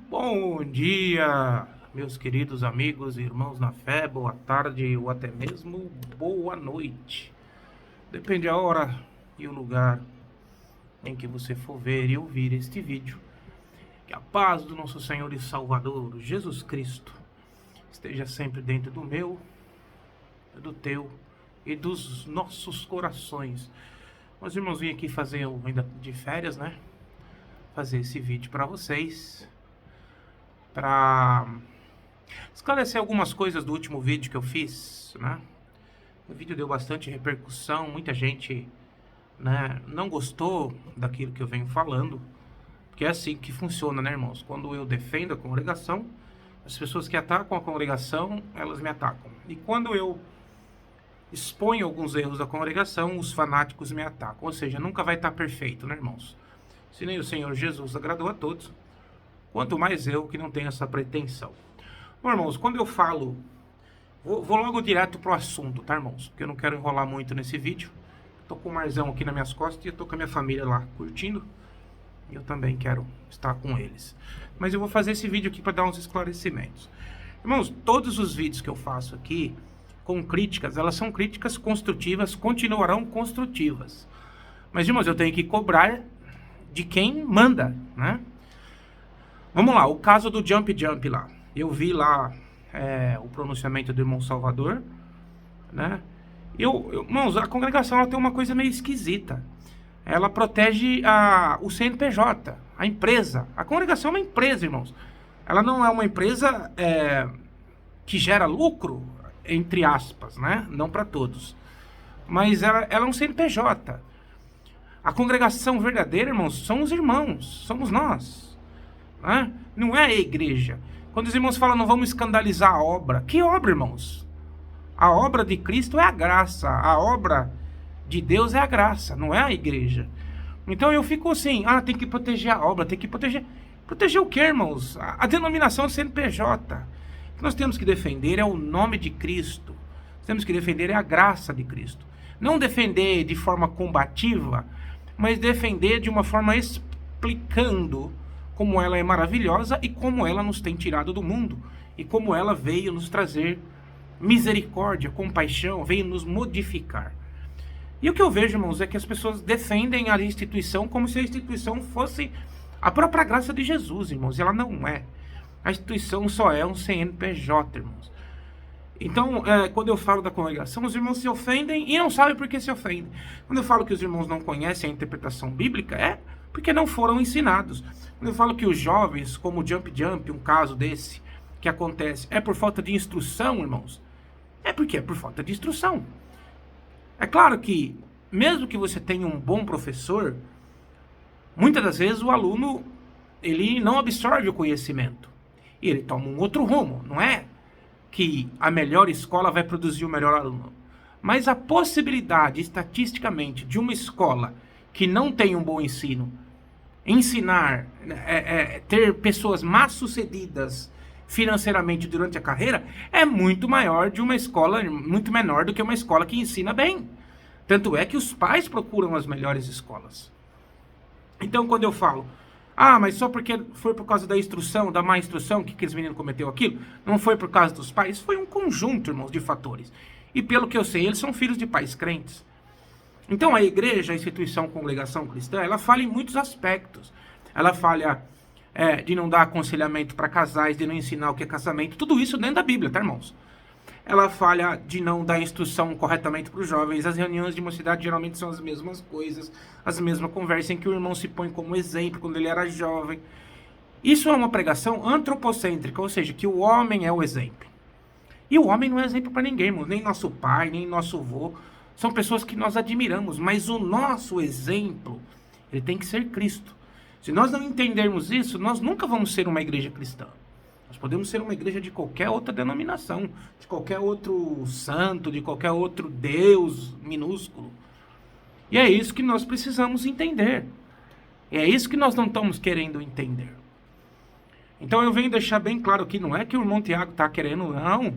Bom dia, meus queridos amigos e irmãos na fé, boa tarde ou até mesmo boa noite. Depende a hora e o lugar em que você for ver e ouvir este vídeo. Que a paz do nosso Senhor e Salvador, Jesus Cristo, esteja sempre dentro do meu, do teu e dos nossos corações. Meus irmãos, vim aqui fazer, ainda de férias, né? Fazer esse vídeo para vocês, para esclarecer algumas coisas do último vídeo que eu fiz, né? O vídeo deu bastante repercussão, muita gente, né, não gostou daquilo que eu venho falando, porque é assim que funciona, né, irmãos? Quando eu defendo a congregação, as pessoas que atacam a congregação, elas me atacam. E quando eu exponho alguns erros da congregação, os fanáticos me atacam. Ou seja, nunca vai estar perfeito, né, irmãos? Se nem o Senhor Jesus agradou a todos, quanto mais eu que não tenho essa pretensão. Bom, irmãos, quando eu falo... Vou logo direto pro assunto, tá, irmãos? Porque eu não quero enrolar muito nesse vídeo. Tô com o Marzão aqui nas minhas costas e eu tô com a minha família lá curtindo. E eu também quero estar com eles. Mas eu vou fazer esse vídeo aqui para dar uns esclarecimentos. Irmãos, todos os vídeos que eu faço aqui com críticas, elas são críticas construtivas, continuarão construtivas. Mas, irmãos, eu tenho que cobrar de quem manda, né? Vamos lá, o caso do Jump lá. Eu vi lá o pronunciamento do irmão Salvador, né? Irmãos, a congregação ela tem uma coisa meio esquisita. Ela protege o CNPJ, a empresa. A congregação é uma empresa, irmãos. Ela não é uma empresa que gera lucro, entre aspas, né? Não para todos. Mas ela é um CNPJ. A congregação verdadeira, irmãos, são os irmãos, somos nós. Né? Não é a igreja. Quando os irmãos falam, não vamos escandalizar a obra. Que obra, irmãos? A obra de Cristo é a graça. A obra de Deus é a graça, não é a igreja. Então eu fico assim, tem que proteger a obra, tem que proteger... Proteger o quê, irmãos? A denominação CNPJ. O que nós temos que defender é o nome de Cristo. Temos que defender é a graça de Cristo. Não defender de forma combativa, mas defender de uma forma explicando como ela é maravilhosa e como ela nos tem tirado do mundo. E como ela veio nos trazer misericórdia, compaixão, veio nos modificar. E o que eu vejo, irmãos, é que as pessoas defendem a instituição como se a instituição fosse a própria graça de Jesus, irmãos. E ela não é. A instituição só é um CNPJ, irmãos. Então, quando eu falo da congregação, os irmãos se ofendem e não sabem por que se ofendem. Quando eu falo que os irmãos não conhecem a interpretação bíblica, é porque não foram ensinados. Quando eu falo que os jovens, como o Jump, um caso desse que acontece, é por falta de instrução, irmãos, é porque é por falta de instrução. É claro que, mesmo que você tenha um bom professor, muitas das vezes o aluno, ele não absorve o conhecimento. E ele toma um outro rumo. Não é que a melhor escola vai produzir o melhor aluno. Mas a possibilidade, estatisticamente, de uma escola que não tem um bom ensino, ensinar, ter pessoas más-sucedidas financeiramente durante a carreira, é muito maior de uma escola, muito menor do que uma escola que ensina bem. Tanto é que os pais procuram as melhores escolas. Então, quando eu falo, mas só porque foi por causa da instrução, da má instrução, que aqueles meninos cometeu aquilo, não foi por causa dos pais, foi um conjunto, irmãos, de fatores. E pelo que eu sei, eles são filhos de pais crentes. Então, a igreja, a instituição, a congregação cristã, ela falha em muitos aspectos. Ela falha de não dar aconselhamento para casais, de não ensinar o que é casamento, tudo isso dentro da Bíblia, tá, irmãos? Ela falha de não dar instrução corretamente para os jovens. As reuniões de mocidade geralmente são as mesmas coisas, as mesmas conversas em que o irmão se põe como exemplo quando ele era jovem. Isso é uma pregação antropocêntrica, ou seja, que o homem é o exemplo. E o homem não é exemplo para ninguém, irmão, nem nosso pai, nem nosso avô. São pessoas que nós admiramos, mas o nosso exemplo, ele tem que ser Cristo. Se nós não entendermos isso, nós nunca vamos ser uma igreja cristã. Nós podemos ser uma igreja de qualquer outra denominação, de qualquer outro santo, de qualquer outro Deus minúsculo. E é isso que nós precisamos entender. E é isso que nós não estamos querendo entender. Então eu venho deixar bem claro que não é que o irmão Tiago está querendo, não.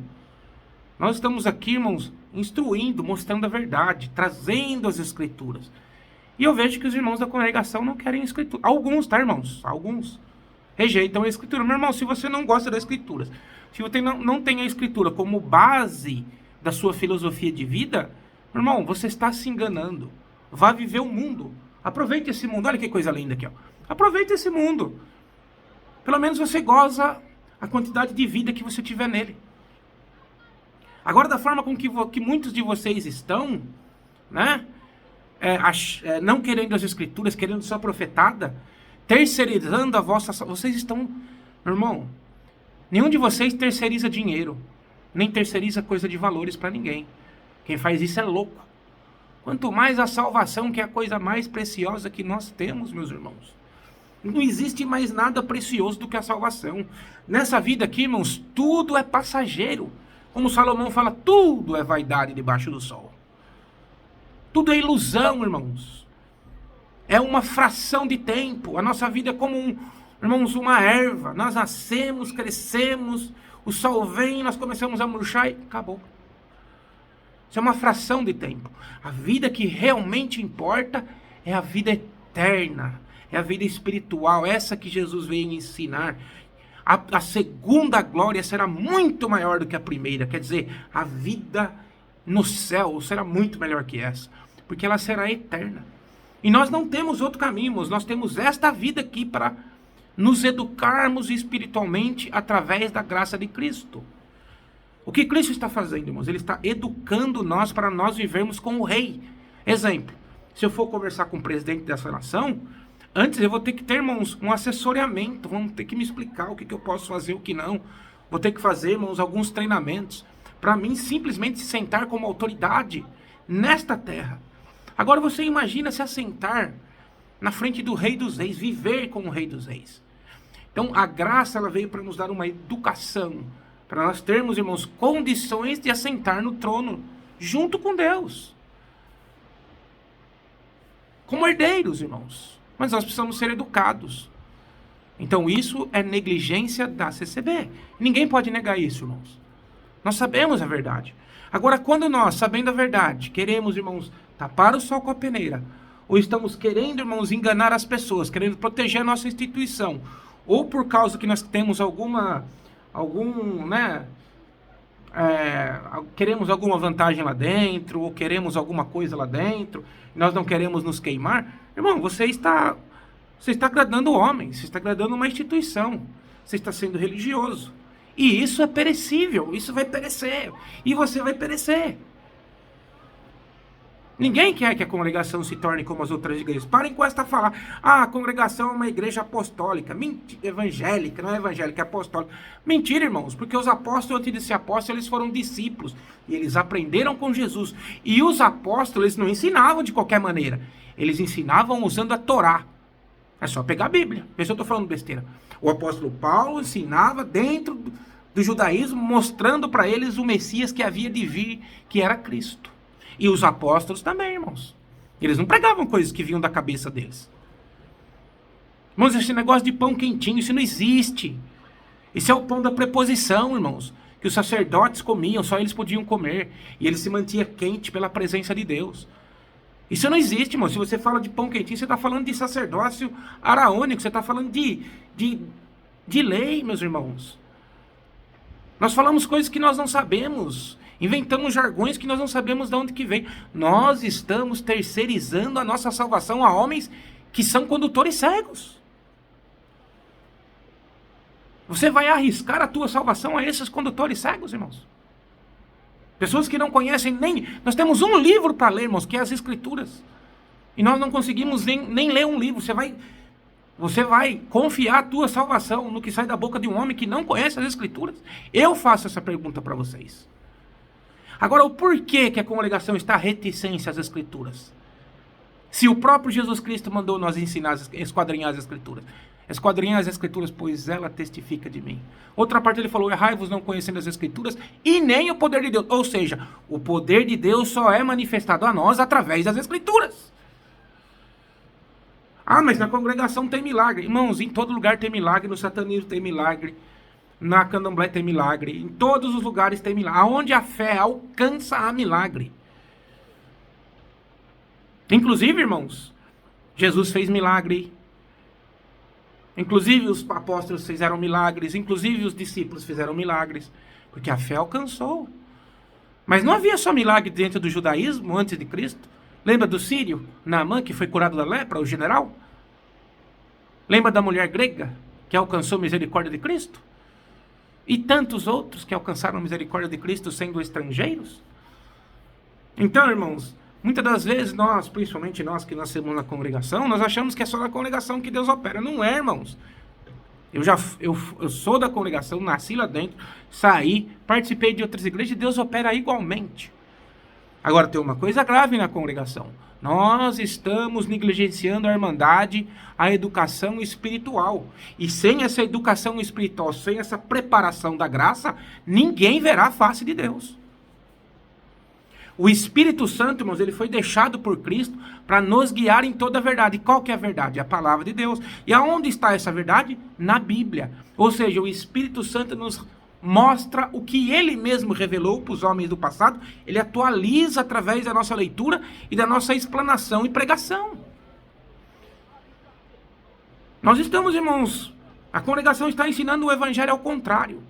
Nós estamos aqui, irmãos, instruindo, mostrando a verdade, trazendo as escrituras. E eu vejo que os irmãos da congregação não querem escritura. Alguns, tá, irmãos? Alguns. rejeitam a Escritura. Meu irmão, se você não gosta da Escritura, se você não tem a Escritura como base da sua filosofia de vida, meu irmão, você está se enganando. Vá viver o mundo. Aproveite esse mundo. Olha que coisa linda aqui, ó. Aproveite esse mundo. Pelo menos você goza a quantidade de vida que você tiver nele. Agora, da forma com que muitos de vocês estão, né? Não querendo as Escrituras, querendo só profetada, terceirizando a vossa... Vocês estão... Meu irmão, nenhum de vocês terceiriza dinheiro, nem terceiriza coisa de valores para ninguém. Quem faz isso é louco. Quanto mais a salvação, que é a coisa mais preciosa que nós temos, meus irmãos. Não existe mais nada precioso do que a salvação. Nessa vida aqui, irmãos, tudo é passageiro. Como Salomão fala, tudo é vaidade debaixo do sol. Tudo é ilusão, irmãos. É uma fração de tempo. A nossa vida é como, irmãos, uma erva. Nós nascemos, crescemos, o sol vem, nós começamos a murchar e acabou. Isso é uma fração de tempo. A vida que realmente importa é a vida eterna. É a vida espiritual, essa que Jesus veio ensinar. A segunda glória será muito maior do que a primeira. Quer dizer, a vida no céu será muito melhor que essa. Porque ela será eterna. E nós não temos outro caminho, irmãos. Nós temos esta vida aqui para nos educarmos espiritualmente através da graça de Cristo. O que Cristo está fazendo, irmãos? Ele está educando nós para nós vivermos com o rei. Exemplo, se eu for conversar com o presidente dessa nação, antes eu vou ter que ter, irmãos, um assessoramento. Vamos ter que me explicar o que eu posso fazer, o que não. Vou ter que fazer, irmãos, alguns treinamentos. Para mim, simplesmente se sentar como autoridade nesta terra. Agora você imagina se assentar na frente do Rei dos Reis, viver com o Rei dos Reis. Então a graça ela veio para nos dar uma educação, para nós termos, irmãos, condições de assentar no trono junto com Deus. Como herdeiros, irmãos. Mas nós precisamos ser educados. Então isso é negligência da CCB. Ninguém pode negar isso, irmãos. Nós sabemos a verdade. Agora, quando nós, sabendo a verdade, queremos, irmãos, tapar o sol com a peneira, ou estamos querendo, irmãos, enganar as pessoas, querendo proteger a nossa instituição, ou por causa que nós temos queremos alguma vantagem lá dentro, ou queremos alguma coisa lá dentro, nós não queremos nos queimar, irmão, você está agradando o homem, você está agradando uma instituição, você está sendo religioso. E isso é perecível, isso vai perecer, e você vai perecer. Ninguém quer que a congregação se torne como as outras igrejas. Parem com esta falar, a congregação é uma igreja apostólica, evangélica, não é evangélica, é apostólica. Mentira, irmãos, porque os apóstolos, antes de ser apóstolos, eles foram discípulos, e eles aprenderam com Jesus. E os apóstolos, eles não ensinavam de qualquer maneira, eles ensinavam usando a Torá. É só pegar a Bíblia, vê se eu estou falando besteira. O apóstolo Paulo ensinava dentro do judaísmo, mostrando para eles o Messias que havia de vir, que era Cristo. E os apóstolos também, irmãos. Eles não pregavam coisas que vinham da cabeça deles. Irmãos, esse negócio de pão quentinho, isso não existe. Isso é o pão da preposição, irmãos. Que os sacerdotes comiam, só eles podiam comer. E ele se mantinha quente pela presença de Deus. Isso não existe, irmão. Se você fala de pão quentinho, você está falando de sacerdócio araônico. Você está falando de lei, meus irmãos. Nós falamos coisas que nós não sabemos. Inventamos jargões que nós não sabemos de onde que vem. Nós estamos terceirizando a nossa salvação a homens que são condutores cegos. Você vai arriscar a tua salvação a esses condutores cegos, irmãos? Pessoas que não conhecem nem... Nós temos um livro para ler, irmãos, que é as Escrituras. E nós não conseguimos nem ler um livro. Você vai confiar a tua salvação no que sai da boca de um homem que não conhece as Escrituras? Eu faço essa pergunta para vocês. Agora, o porquê que a congregação está reticente às Escrituras? Se o próprio Jesus Cristo mandou nós ensinar, esquadrinhar as Escrituras. Esquadrinhar as Escrituras, pois ela testifica de mim. Outra parte ele falou, errai-vos não conhecendo as Escrituras e nem o poder de Deus. Ou seja, o poder de Deus só é manifestado a nós através das Escrituras. Ah, mas na congregação tem milagre. Irmãos, em todo lugar tem milagre, no satanismo tem milagre. Na candomblé tem milagre, em todos os lugares tem milagre. Aonde a fé alcança a milagre. Inclusive, irmãos, Jesus fez milagre Inclusive os apóstolos fizeram milagres, inclusive os discípulos fizeram milagres, porque a fé alcançou. Mas não havia só milagre dentro do judaísmo antes de Cristo. Lembra do sírio, Naamã, que foi curado da lepra, o general? Lembra da mulher grega, que alcançou a misericórdia de Cristo? E tantos outros que alcançaram a misericórdia de Cristo sendo estrangeiros? Então, irmãos, muitas das vezes nós, principalmente nós que nascemos na congregação, nós achamos que é só na congregação que Deus opera. Não é, irmãos. Eu sou da congregação, nasci lá dentro, saí, participei de outras igrejas e Deus opera igualmente. Agora tem uma coisa grave na congregação. Nós estamos negligenciando a irmandade, a educação espiritual. E sem essa educação espiritual, sem essa preparação da graça, ninguém verá a face de Deus. O Espírito Santo, irmãos, ele foi deixado por Cristo para nos guiar em toda a verdade. E qual que é a verdade? A palavra de Deus. E aonde está essa verdade? Na Bíblia. Ou seja, o Espírito Santo nos mostra o que ele mesmo revelou para os homens do passado. Ele atualiza através da nossa leitura e da nossa explanação e pregação. Nós estamos, irmãos, a congregação está ensinando o evangelho ao contrário.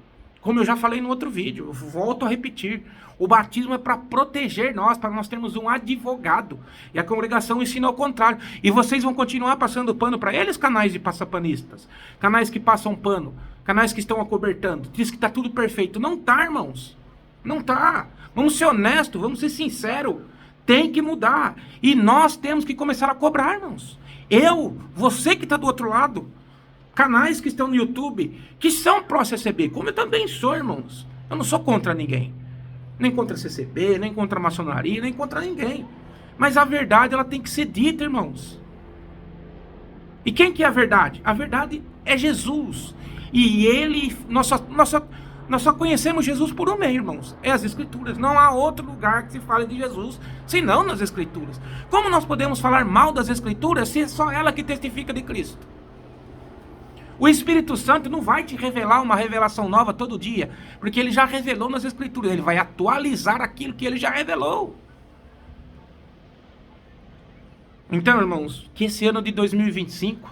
Como eu já falei no outro vídeo, eu volto a repetir. O batismo é para proteger nós, para nós termos um advogado. E a congregação ensina ao contrário. E vocês vão continuar passando pano para eles, canais de passapanistas. Canais que passam pano. Canais que estão acobertando. Diz que está tudo perfeito. Não está, irmãos. Não está. Vamos ser honestos, vamos ser sinceros. Tem que mudar. E nós temos que começar a cobrar, irmãos. Você que está do outro lado. Canais que estão no YouTube, que são pró-CCB, como eu também sou, irmãos. Eu não sou contra ninguém. Nem contra a CCB, nem contra a maçonaria, nem contra ninguém. Mas a verdade, ela tem que ser dita, irmãos. E quem que é a verdade? A verdade é Jesus. E ele, nós só conhecemos Jesus por um meio, irmãos. É as Escrituras. Não há outro lugar que se fale de Jesus, senão nas Escrituras. Como nós podemos falar mal das Escrituras se é só ela que testifica de Cristo? O Espírito Santo não vai te revelar uma revelação nova todo dia, porque ele já revelou nas Escrituras. Ele vai atualizar aquilo que ele já revelou. Então, irmãos, que esse ano de 2025,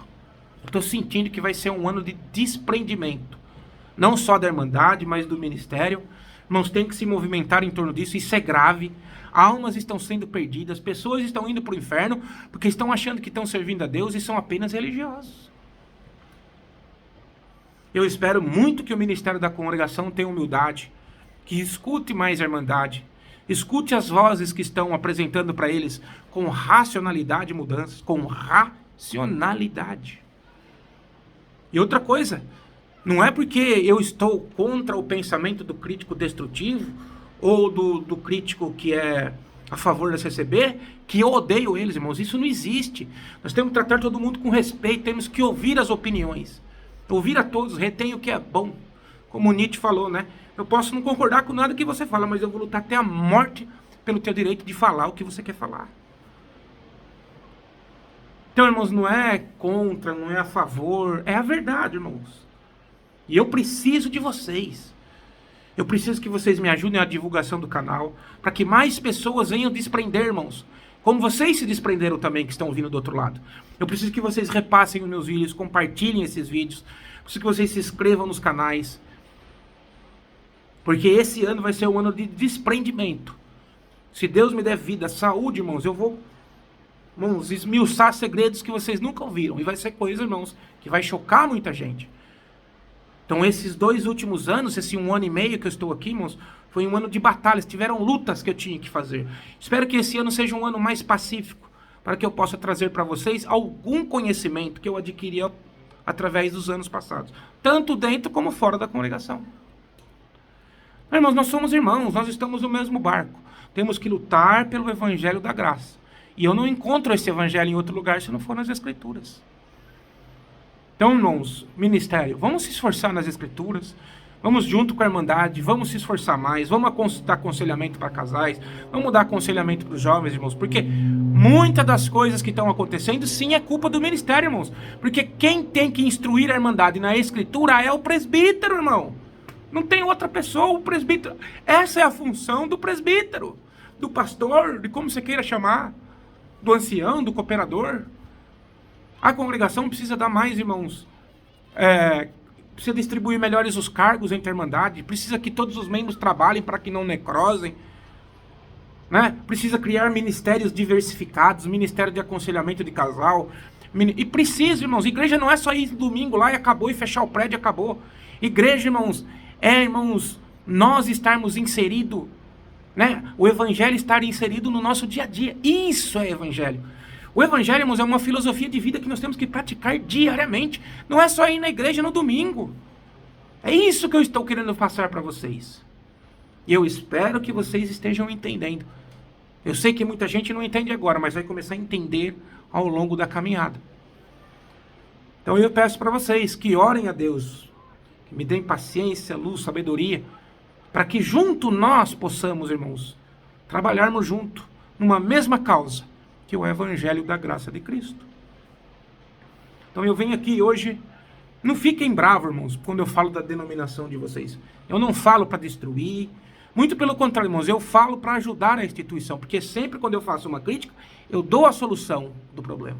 eu estou sentindo que vai ser um ano de desprendimento. Não só da Irmandade, mas do ministério. Irmãos, tem que se movimentar em torno disso. Isso é grave. Almas estão sendo perdidas. Pessoas estão indo para o inferno porque estão achando que estão servindo a Deus e são apenas religiosos. Eu espero muito que o ministério da congregação tenha humildade, que escute mais a Irmandade, escute as vozes que estão apresentando para eles com racionalidade mudanças, com racionalidade. E outra coisa, não é porque eu estou contra o pensamento do crítico destrutivo ou do crítico que é a favor da CCB, que eu odeio eles, irmãos. Isso não existe. Nós temos que tratar todo mundo com respeito, temos que ouvir as opiniões. Ouvir a todos, retém o que é bom. Como Nietzsche falou, né? Eu posso não concordar com nada que você fala, mas eu vou lutar até a morte pelo teu direito de falar o que você quer falar. Então, irmãos, não é contra, não é a favor, é a verdade, irmãos. E eu preciso de vocês. Eu preciso que vocês me ajudem na divulgação do canal, para que mais pessoas venham desprender, irmãos. Como vocês se desprenderam também, que estão vindo do outro lado. Eu preciso que vocês repassem os meus vídeos, compartilhem esses vídeos. Preciso que vocês se inscrevam nos canais. Porque esse ano vai ser um ano de desprendimento. Se Deus me der vida, saúde, irmãos, eu vou, irmãos, esmiuçar segredos que vocês nunca ouviram. E vai ser coisa, irmãos, que vai chocar muita gente. Então esses 2 últimos anos, esse 1 ano e meio que eu estou aqui, irmãos, foi um ano de batalhas, tiveram lutas que eu tinha que fazer. Espero que esse ano seja um ano mais pacífico, para que eu possa trazer para vocês algum conhecimento que eu adquiri através dos anos passados, tanto dentro como fora da congregação. Irmãos, nós somos irmãos, nós estamos no mesmo barco. Temos que lutar pelo evangelho da graça. E eu não encontro esse evangelho em outro lugar se não for nas Escrituras. Então, irmãos, ministério, vamos se esforçar nas Escrituras. Vamos junto com a Irmandade, vamos se esforçar mais, vamos dar aconselhamento para casais, vamos dar aconselhamento para os jovens, irmãos, porque muitas das coisas que estão acontecendo, sim, é culpa do ministério, irmãos, porque quem tem que instruir a Irmandade na Escritura é o presbítero, irmão, não tem outra pessoa, o presbítero, essa é a função do presbítero, do pastor, de como você queira chamar, do ancião, do cooperador. A congregação precisa dar mais, irmãos, Precisa distribuir melhores os cargos entre a Irmandade, precisa que todos os membros trabalhem para que não necrosem, né? Precisa criar ministérios diversificados, ministério de aconselhamento de casal, e precisa, irmãos, igreja não é só ir domingo lá e acabou, e fechar o prédio e acabou. Igreja, irmãos, irmãos, nós estarmos inseridos, né? O evangelho estar inserido no nosso dia a dia, isso é evangelho. O evangelho, irmãos, é uma filosofia de vida que nós temos que praticar diariamente, não é só ir na igreja no domingo. É isso que eu estou querendo passar para vocês. E eu espero que vocês estejam entendendo. Eu sei que muita gente não entende agora, mas vai começar a entender ao longo da caminhada. Então eu peço para vocês que orem a Deus, que me deem paciência, luz, sabedoria, para que junto nós possamos, irmãos, trabalharmos junto, numa mesma causa, que é o Evangelho da graça de Cristo. Então eu venho aqui hoje, não fiquem bravos, irmãos, quando eu falo da denominação de vocês. Eu não falo para destruir, muito pelo contrário, irmãos, eu falo para ajudar a instituição, porque sempre quando eu faço uma crítica, eu dou a solução do problema.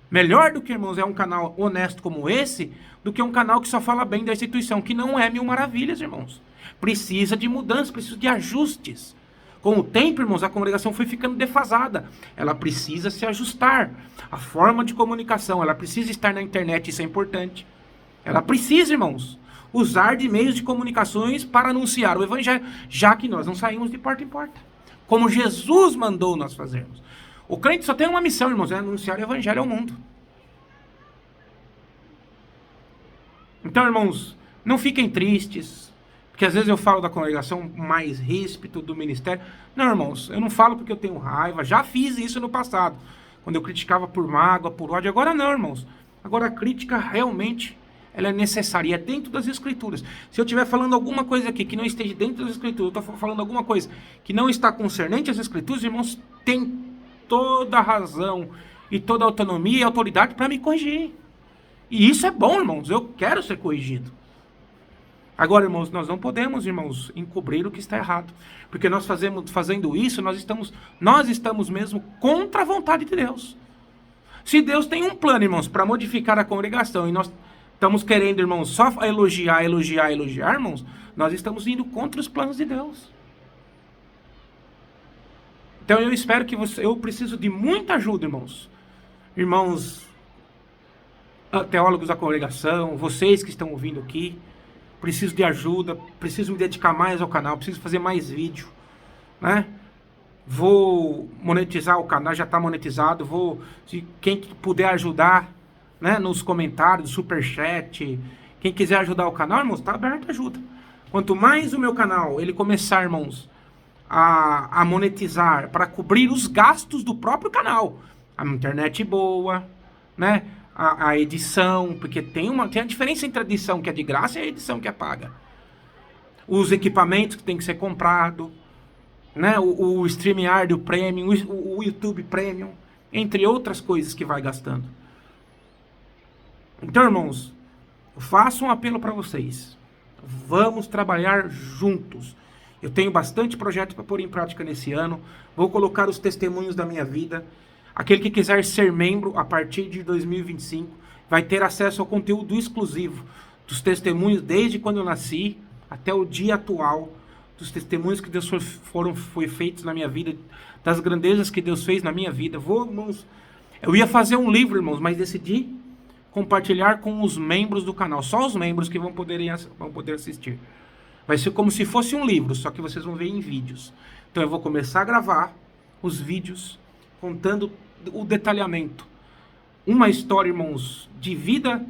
Melhor do que, irmãos, é um canal honesto como esse, do que um canal que só fala bem da instituição, que não é mil maravilhas, irmãos. Precisa de mudança, precisa de ajustes. Com o tempo, irmãos, a congregação foi ficando defasada. Ela precisa se ajustar. A forma de comunicação, ela precisa estar na internet, isso é importante. Ela precisa, irmãos, usar de meios de comunicações para anunciar o evangelho, já que nós não saímos de porta em porta, como Jesus mandou nós fazermos. O crente só tem uma missão, irmãos, é anunciar o evangelho ao mundo. Então, irmãos, não fiquem tristes, porque às vezes eu falo da congregação mais ríspido do ministério. Não, irmãos, eu não falo porque eu tenho raiva, já fiz isso no passado, quando eu criticava por mágoa, por ódio. Agora não, irmãos. Agora a crítica realmente ela é necessária, é dentro das Escrituras. Se eu estiver falando alguma coisa aqui que não esteja dentro das Escrituras, eu estou falando alguma coisa que não está concernente às Escrituras, irmãos, tem toda a razão e toda a autonomia e autoridade para me corrigir. E isso é bom, irmãos, eu quero ser corrigido. Agora, irmãos, nós não podemos, irmãos, encobrir o que está errado. Porque nós fazendo isso, nós estamos mesmo contra a vontade de Deus. Se Deus tem um plano, irmãos, para modificar a congregação, e nós estamos querendo, irmãos, só elogiar, irmãos, nós estamos indo contra os planos de Deus. Então eu espero que eu preciso de muita ajuda, irmãos. Irmãos, teólogos da congregação, vocês que estão ouvindo aqui, preciso de ajuda, preciso me dedicar mais ao canal, preciso fazer mais vídeo, né? Vou monetizar o canal, já está monetizado, se quem puder ajudar, né, nos comentários, superchat, quem quiser ajudar o canal, irmãos, está aberto a ajuda. Quanto mais o meu canal, ele começar, irmãos, a monetizar, para cobrir os gastos do próprio canal, a internet boa, né, a edição, porque tem a diferença entre a edição que é de graça e a edição que é paga. Os equipamentos que tem que ser comprado, né, o StreamYard, o Premium, o YouTube Premium, entre outras coisas que vai gastando. Então, irmãos, eu faço um apelo para vocês. Vamos trabalhar juntos. Eu tenho bastante projeto para pôr em prática nesse ano. Vou colocar os testemunhos da minha vida. Aquele que quiser ser membro a partir de 2025 vai ter acesso ao conteúdo exclusivo dos testemunhos desde quando eu nasci até o dia atual, dos testemunhos que Deus foi feitos na minha vida, das grandezas que Deus fez na minha vida. Irmãos, eu ia fazer um livro, irmãos, mas decidi compartilhar com os membros do canal. Só os membros que vão poder assistir. Vai ser como se fosse um livro, só que vocês vão ver em vídeos. Então eu vou começar a gravar os vídeos contando o detalhamento. Uma história, irmãos, de vida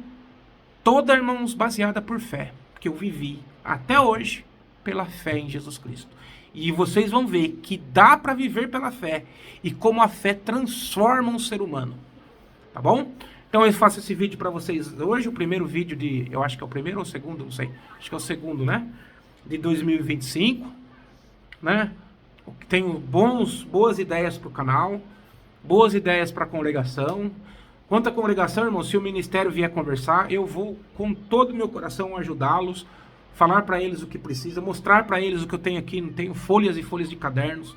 toda, irmãos, baseada por fé. Que eu vivi até hoje pela fé em Jesus Cristo. E vocês vão ver que dá para viver pela fé e como a fé transforma um ser humano. Tá bom? Então eu faço esse vídeo para vocês hoje, o primeiro vídeo eu acho que é o primeiro ou o segundo, não sei. Acho que é o segundo, né? De 2025, né? Tenho boas ideias para o canal, boas ideias para a congregação. Quanto à congregação, irmão, se o ministério vier conversar, eu vou com todo o meu coração ajudá-los, falar para eles o que precisa, mostrar para eles o que eu tenho aqui. Não tenho folhas e folhas de cadernos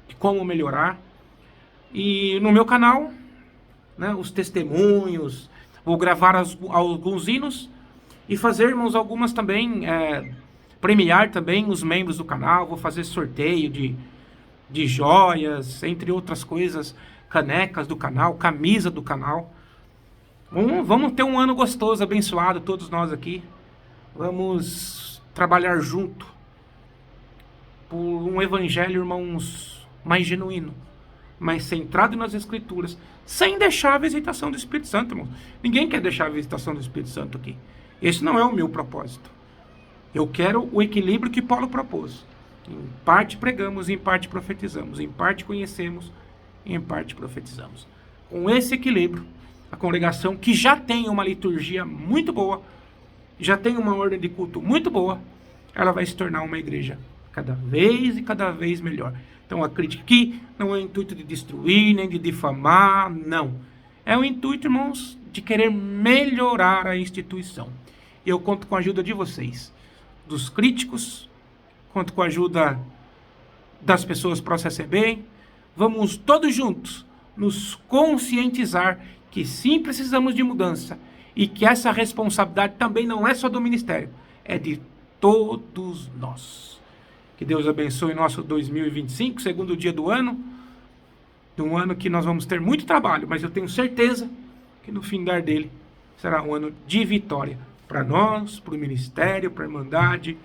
de como melhorar. E no meu canal, né, os testemunhos, Vou gravar alguns hinos e fazer, irmãos, algumas também, premiar também os membros do canal. Vou fazer sorteio de joias, entre outras coisas, canecas do canal, camisa do canal. Vamos ter um ano gostoso, abençoado, todos nós aqui. Vamos trabalhar junto por um evangelho, irmãos, mais genuíno, mais centrado nas Escrituras, sem deixar a visitação do Espírito Santo, irmãos. Ninguém quer deixar a visitação do Espírito Santo aqui. Esse não é o meu propósito. Eu quero o equilíbrio que Paulo propôs. Em parte pregamos, em parte profetizamos, em parte conhecemos, em parte profetizamos. Com esse equilíbrio, a congregação, que já tem uma liturgia muito boa, já tem uma ordem de culto muito boa, ela vai se tornar uma igreja cada vez melhor. Então a crítica aqui não é o intuito de destruir, nem de difamar, não. É o intuito, irmãos, de querer melhorar a instituição. E eu conto com a ajuda de vocês, dos críticos, conto com a ajuda das pessoas para receberem. Vamos todos juntos nos conscientizar que sim, precisamos de mudança e que essa responsabilidade também não é só do ministério, é de todos nós. Que Deus abençoe nosso 2025, segundo dia do ano, de um ano que nós vamos ter muito trabalho, mas eu tenho certeza que no findar dele será um ano de vitória para nós, para o ministério, para a Irmandade,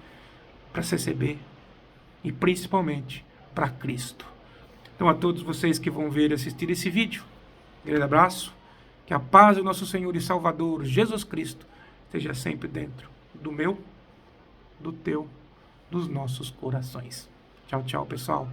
para a CCB e principalmente para Cristo. Então a todos vocês que vão ver e assistir esse vídeo, grande abraço. Que a paz do nosso Senhor e Salvador, Jesus Cristo, esteja sempre dentro do meu, do teu, dos nossos corações. Tchau, tchau, pessoal.